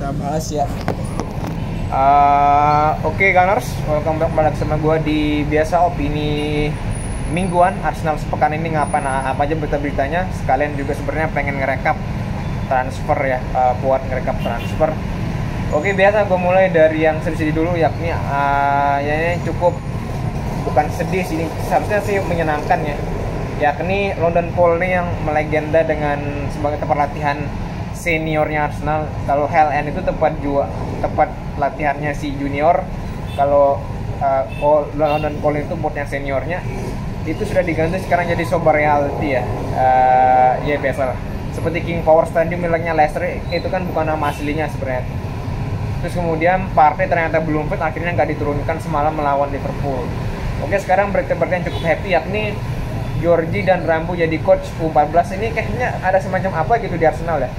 kita bahas ya. Oke Gunners, welcome back balik sama gue di biasa opini mingguan Arsenal sepekan ini ngapain apa aja berita-beritanya. Sekalian juga sebenarnya pengen ngerekap transfer ya, buat ngerekap transfer. Oke, biasa gue mulai dari yang sedih-sedih dulu, yakni ya ini cukup bukan sedih sih, seharusnya sih menyenangkan ya, yakni London Paul nih yang melegenda dengan sebagai tempat latihan seniornya Arsenal. Kalau Hell End itu tempat latihannya si junior, kalau London Paul itu buatnya seniornya, itu sudah diganti sekarang jadi Sober Reality ya. Ya biasa lah, seperti King Power Stadium miliknya Leicester, itu kan bukan nama aslinya sebenarnya. Terus kemudian Partey ternyata belum fit, akhirnya nggak diturunkan semalam melawan Liverpool. Oke, sekarang berita-berita yang cukup happy, yakni Georgie dan Rambo jadi coach U14. Ini kayaknya ada semacam apa gitu di Arsenal ya.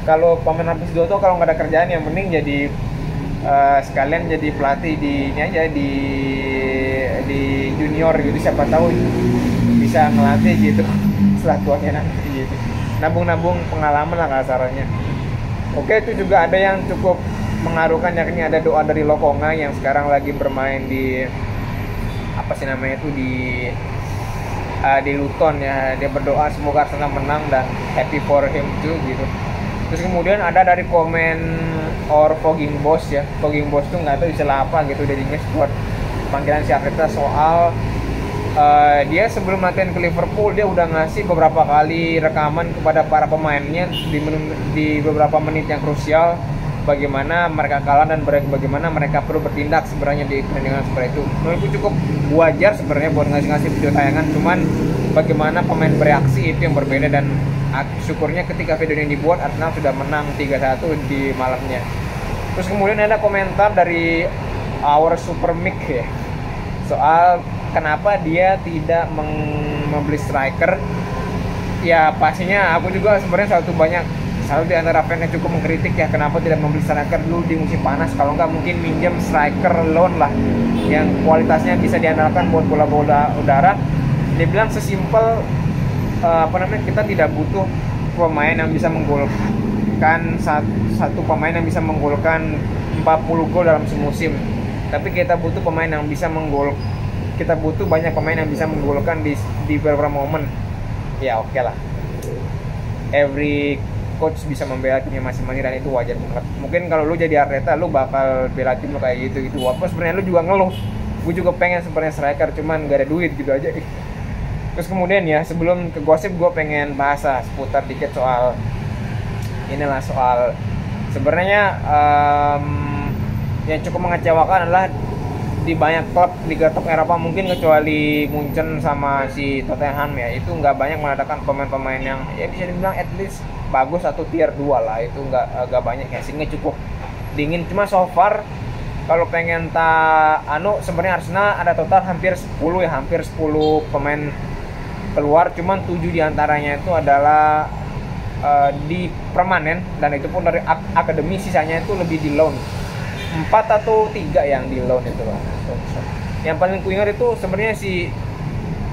Kalau pemain habis dua tuh kalau nggak ada kerjaan yang mending jadi sekalian jadi pelatih di ini aja di junior gitu, siapa tahu bisa ngelatih gitu setelah tuanya nanti gitu. Nabung-nabung pengalaman lah kasarannya. Oke, itu juga ada yang cukup mengharukan, yakni ada doa dari Lokonga yang sekarang lagi bermain di apa sih namanya itu di Luton ya. Dia berdoa semoga Arsenal menang dan happy for him too gitu. Terus kemudian ada dari komen Fogging Boss ya. Fogging Boss tuh nggak tahu istilah apa gitu dari Inggris buat panggilan si Arteta soal dia sebelum latihan ke Liverpool dia udah ngasih beberapa kali rekaman kepada para pemainnya di beberapa menit yang krusial, bagaimana mereka kalah dan bagaimana mereka perlu bertindak sebenarnya di pertandingan seperti itu. Menurutku cukup wajar sebenarnya buat ngasih video tayangan, cuman bagaimana pemain bereaksi itu yang berbeda, dan syukurnya ketika video ini dibuat Arsenal sudah menang 3-1 di malamnya. Terus kemudian ada komentar dari Our Super Mick ya, soal kenapa dia tidak membeli striker. Ya pastinya aku juga sebenarnya selalu di antara fans yang cukup mengkritik ya, kenapa tidak membeli striker dulu di musim panas, kalau nggak mungkin minjem striker loan lah yang kualitasnya bisa diandalkan buat bola-bola udara. Dia bilang sesimpel kita tidak butuh pemain yang bisa menggolkan satu pemain yang bisa menggolkan 40 gol dalam semusim, tapi kita butuh pemain yang bisa kita butuh banyak pemain yang bisa menggolkan di beberapa momen. Ya oke lah, every coach bisa membela timnya masing-masing dan itu wajar banget. Mungkin kalau lu jadi Arteta lu bakal bela tim lu kayak gitu walaupun sebenarnya lu juga ngeluh, gue juga pengen sebenarnya striker cuman gak ada duit gitu aja. Terus kemudian ya, sebelum ke gosip gue pengen bahas seputar dikit soal sebenarnya yang cukup mengecewakan adalah di banyak klub Liga Top Eropa, mungkin kecuali Munchen sama si Tottenham ya, itu nggak banyak mengadakan pemain-pemain yang ya bisa dibilang at least bagus atau tier 2 lah, itu nggak banyak ya, sehingga cukup dingin. Cuma so far kalau pengen sebenarnya Arsenal ada total hampir 10 pemain keluar, cuman 7 diantaranya itu adalah di permanen, dan itu pun dari akademi, sisanya itu lebih di loan. 4 atau 3 yang di loan itu lah. Yang paling kuingat itu sebenarnya si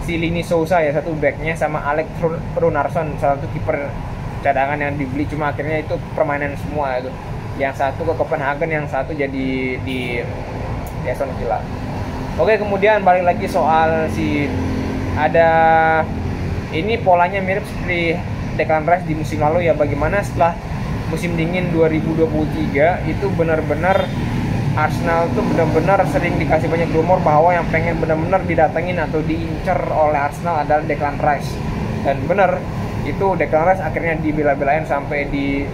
Lini Sousa ya, satu backnya, sama Alex Runarsson, salah satu kiper cadangan yang dibeli, cuma akhirnya itu permainan semua itu. Yang satu ke Copenhagen, yang satu jadi di Aston Villa. Oke, kemudian balik lagi soal ada ini polanya mirip seperti Declan Rice di musim lalu ya, bagaimana setelah musim dingin 2023 itu benar-benar Arsenal tuh benar-benar sering dikasih banyak rumor bahwa yang pengen benar-benar didatengin atau diincar oleh Arsenal adalah Declan Rice. Dan benar, itu Declan Rice akhirnya dibela-belain sampai di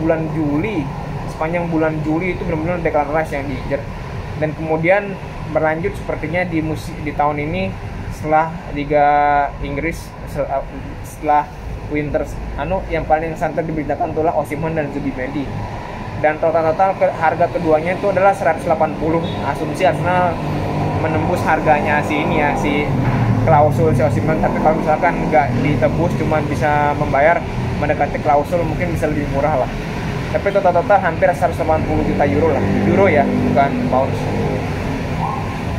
bulan Juli, sepanjang bulan Juli itu benar-benar Declan Rice yang diincar. Dan kemudian berlanjut sepertinya di tahun ini setelah Liga Inggris, setelah winter yang paling santer diberitakan itulah Osimhen dan Zubimendi, dan total harga keduanya itu adalah 180. Asumsi Arsenal menembus harganya si klausul si Osimhen, tapi kalau misalkan nggak ditebus cuma bisa membayar mendekati klausul, mungkin bisa lebih murah lah. Tapi total hampir 180 juta euro ya, bukan pounds.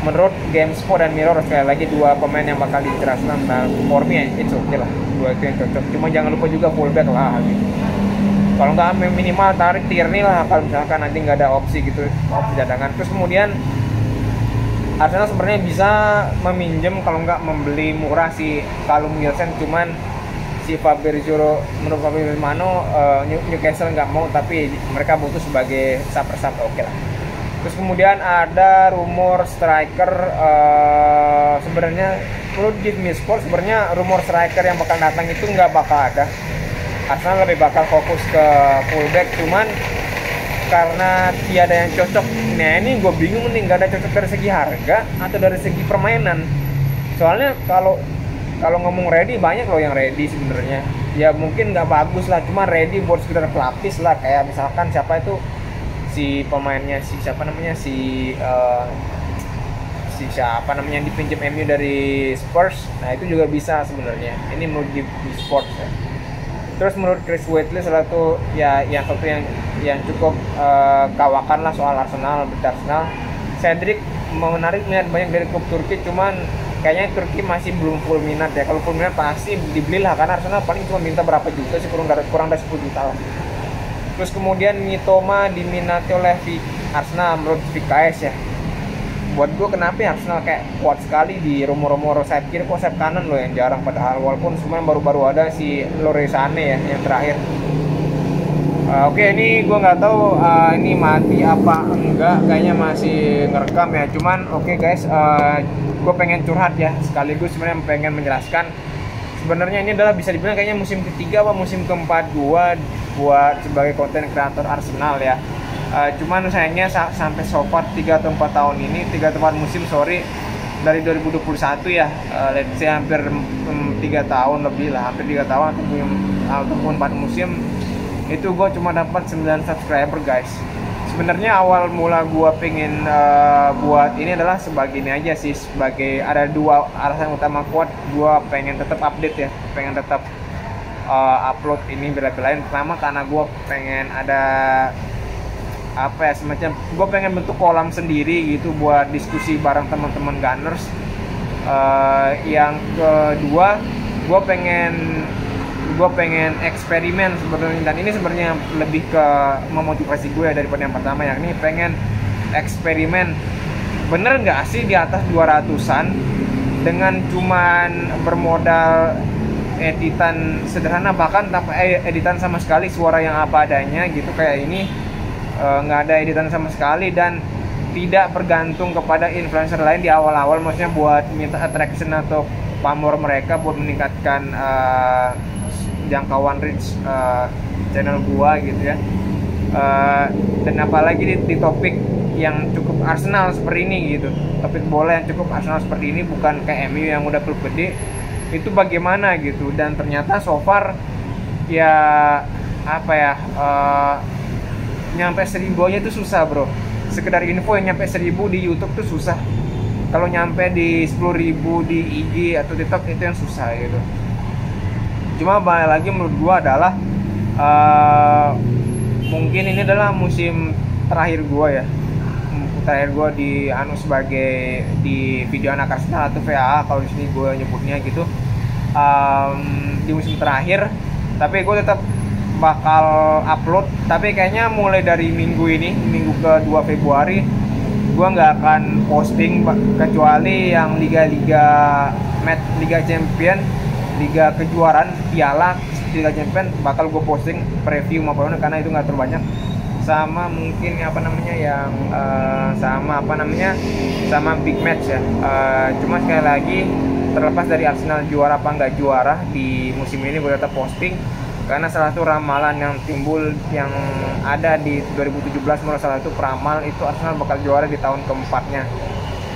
Menurut GameSpot dan Mirror, sekali lagi dua pemain yang bakal diincar Arsenal. Nah, for me it's okay lah, dua itu yang cocok. Cuma jangan lupa juga fullback lah gitu. Kalau nggak minimal tarik Tierney lah kalau misalkan nanti nggak ada opsi gitu, opsi cadangan. Terus kemudian Arsenal sebenarnya bisa meminjam kalau nggak membeli murah si Callum Wilson, cuman si Fabrizio menurut Fabrizio Romano Newcastle nggak mau, tapi mereka butuh sebagai sub oke lah. Terus kemudian ada rumor striker, sebenarnya menurut Give Me Sport sebenarnya rumor striker yang bakal datang itu nggak bakal ada. Arsenal lebih bakal fokus ke fullback, cuman karena tiada yang cocok. Nah ini gue bingung nih, nggak ada cocok dari segi harga atau dari segi permainan. Soalnya kalau ngomong ready, banyak loh yang ready sebenarnya. Ya mungkin nggak bagus lah, cuma ready buat sekedar pelapis lah. Kayak misalkan siapa itu si pemainnya, si siapa namanya, si siapa namanya yang dipinjam MU dari Spurs. Nah itu juga bisa sebenarnya. Ini menurut di Sport ya. Terus menurut Chris Wheatley salah satu ya yang satu yang cukup kawakan lah soal Arsenal, berita Arsenal. Cedric menarik minat banyak dari klub Turki, cuman kayaknya Turki masih belum full minat ya. Kalau full minat pasti dibeli lah, karena Arsenal paling cuma minta berapa juta sih, kurang dari 10 juta lah. Terus kemudian Mitoma diminati oleh Arsenal menurut VKS ya. Buat gue kenapa ya Arsenal kayak kuat sekali di rumor-rumor sayap kiri, kok sayap kanan loh yang jarang, padahal walaupun semuanya baru-baru ada si Loresane ya yang terakhir. Oke, ini gue nggak tahu ini mati apa enggak, kayaknya masih ngerekam ya. Cuman oke guys, gue pengen curhat ya, sekaligus sebenarnya pengen menjelaskan. Sebenarnya ini adalah bisa dibilang kayaknya musim ketiga atau musim keempat gue buat sebagai konten kreator Arsenal ya. Cuman sayangnya sampai so far 3 atau 4 tahun ini, 3 atau 4 musim dari 2021 ya, let's say hampir 3 tahun lebih lah, hampir 3 tahun ataupun 4 musim itu gue cuma dapat 9 subscriber guys. Sebenarnya awal mula gue pengen buat ini adalah sebagai ini aja sih, sebagai ada dua alasan utama kuat gue pengen tetap update ya, pengen tetap upload ini bela-belain. Pertama karena gue pengen ada apa ya, semacam gue pengen bentuk kolam sendiri gitu buat diskusi bareng teman-teman Gunners. Yang kedua gue pengen eksperimen sebenarnya, dan ini sebenarnya lebih ke memotivasi gue daripada yang pertama, yakni pengen eksperimen bener nggak sih di atas 200-an dengan cuman bermodal editan sederhana, bahkan tanpa editan sama sekali, suara yang apa adanya gitu kayak ini. Nggak ada editan sama sekali dan tidak bergantung kepada influencer lain di awal-awal, maksudnya buat minta attraction atau pamor mereka buat meningkatkan jangkauan reach channel gua gitu ya. Dan apalagi di topik yang cukup Arsenal seperti ini gitu, topik bola yang cukup Arsenal seperti ini, bukan kayak MU yang udah klub gede, itu bagaimana gitu. Dan ternyata so far ya apa ya, nyampe 1000 aja itu susah bro. Sekedar info yang nyampe 1000 di YouTube tuh susah. Kalau nyampe di 10.000 di IG atau TikTok itu yang susah gitu. Cuma balik lagi menurut gua adalah mungkin ini adalah musim terakhir gua ya. Terakhir gua di sebagai di video anak Arsenal atau VAA kalau di sini gua nyebutnya gitu. Di musim terakhir, tapi gua tetap bakal upload, tapi kayaknya mulai dari minggu ini, minggu ke-2 Februari gua nggak akan posting kecuali yang liga-liga match, Liga Champion, Liga Kejuaraan, Piala, Liga Champion bakal gue posting preview maupun karena itu nggak terlalu banyak, sama mungkin apa namanya yang sama big match ya. Cuma sekali lagi, terlepas dari Arsenal juara apa nggak juara di musim ini, gue tetap posting karena salah satu ramalan yang timbul yang ada di 2017 menurut salah satu peramal itu Arsenal bakal juara di tahun keempatnya.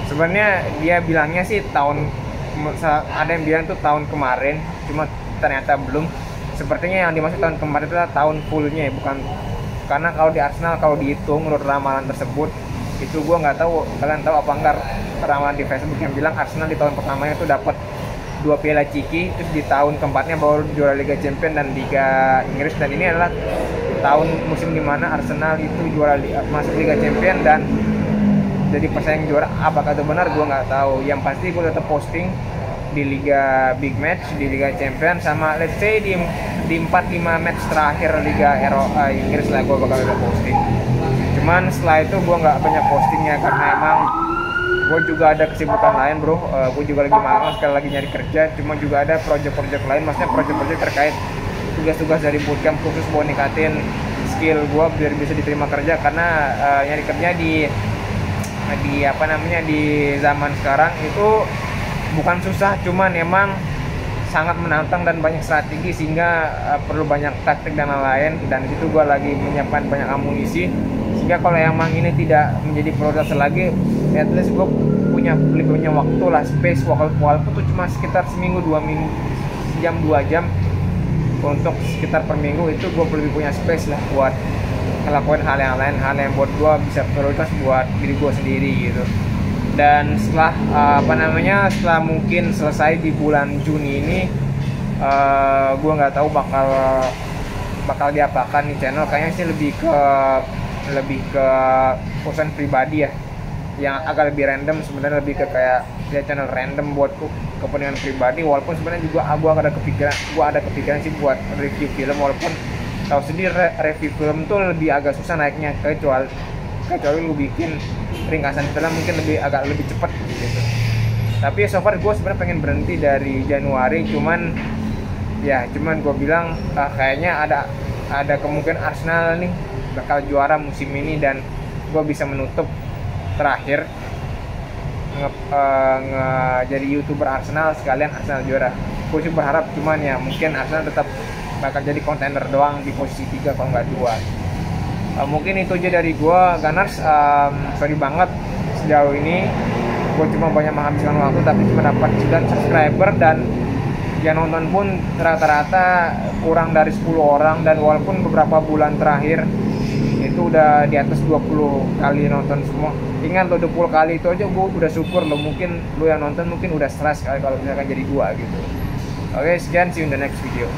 Sebenarnya dia bilangnya sih ada yang bilang tuh tahun kemarin, cuma ternyata belum. Sepertinya yang dimaksud tahun kemarin itu adalah tahun fullnya ya, bukan, karena kalau di Arsenal kalau dihitung menurut ramalan tersebut itu gue nggak tahu kalian tahu apa enggak, ramalan di Facebook yang bilang Arsenal di tahun pertamanya itu dapat 2 piala Ciki, terus di tahun keempatnya baru juara Liga Champions dan Liga Inggris, dan ini adalah tahun musim dimana Arsenal itu masuk Liga Champions dan jadi pesaing juara. Apakah itu benar gue nggak tahu, yang pasti gue tetap posting di Liga Big Match, di Liga Champion, sama let's say di 4-5 match terakhir Liga Inggris lah gue bakal ada posting. Cuman setelah itu gue nggak banyak postingnya karena emang gue juga ada kesibukan lain bro. Gue juga lagi magang, sekali lagi nyari kerja, cuma juga ada project-project lain, maksudnya project-project terkait tugas-tugas dari bootcamp khusus buat ningkatin skill gue biar bisa diterima kerja, karena nyari kerja di apa namanya di zaman sekarang itu bukan susah, cuman emang sangat menantang dan banyak strategi, sehingga perlu banyak taktik dan lain-lain. Dan di situ gue lagi menyiapkan banyak amunisi, sehingga kalau emang ini tidak menjadi prioritas lagi, at least gue punya waktu lah, space, walaupun itu cuma sekitar seminggu 2 minggu, jam 2 jam untuk sekitar per minggu, itu gue lebih punya space lah buat ngelakuin hal yang lain, hal yang buat gue bisa prioritas buat diri gue sendiri gitu. Dan setelah setelah mungkin selesai di bulan Juni ini, gue nggak tahu bakal diapakan nih channel. Kayaknya sih lebih ke urusan pribadi ya, yang agak lebih random, sebenarnya lebih ke kayak ya channel random buat kepentingan pribadi. Walaupun sebenarnya juga gue ada kepikiran sih buat review film, walaupun tahu sendiri review film tuh lebih agak susah naiknya, kecuali lu bikin ringkasan film mungkin agak lebih cepat gitu. Tapi so far gue sebenarnya pengen berhenti dari Januari, cuman gue bilang kayaknya ada kemungkinan Arsenal nih bakal juara musim ini, dan gue bisa menutup terakhir jadi YouTuber Arsenal sekalian Arsenal juara. Gue sih berharap, cuman ya mungkin Arsenal tetap bakal jadi kontender doang di posisi 3 kalau nggak 2. Mungkin itu aja dari gue, Gunners. Sorry banget sejauh ini gue cuma banyak menghabiskan waktu, tapi cuma dapat 9 subscriber, dan yang nonton pun rata-rata kurang dari 10 orang. Dan walaupun beberapa bulan terakhir itu udah di atas 20 kali nonton semua. Ingat lo 20 kali itu aja gue udah syukur lo. Mungkin lo yang nonton mungkin udah stres kali kalau misalkan jadi gua gitu. Oke, sekian, see you in the next video.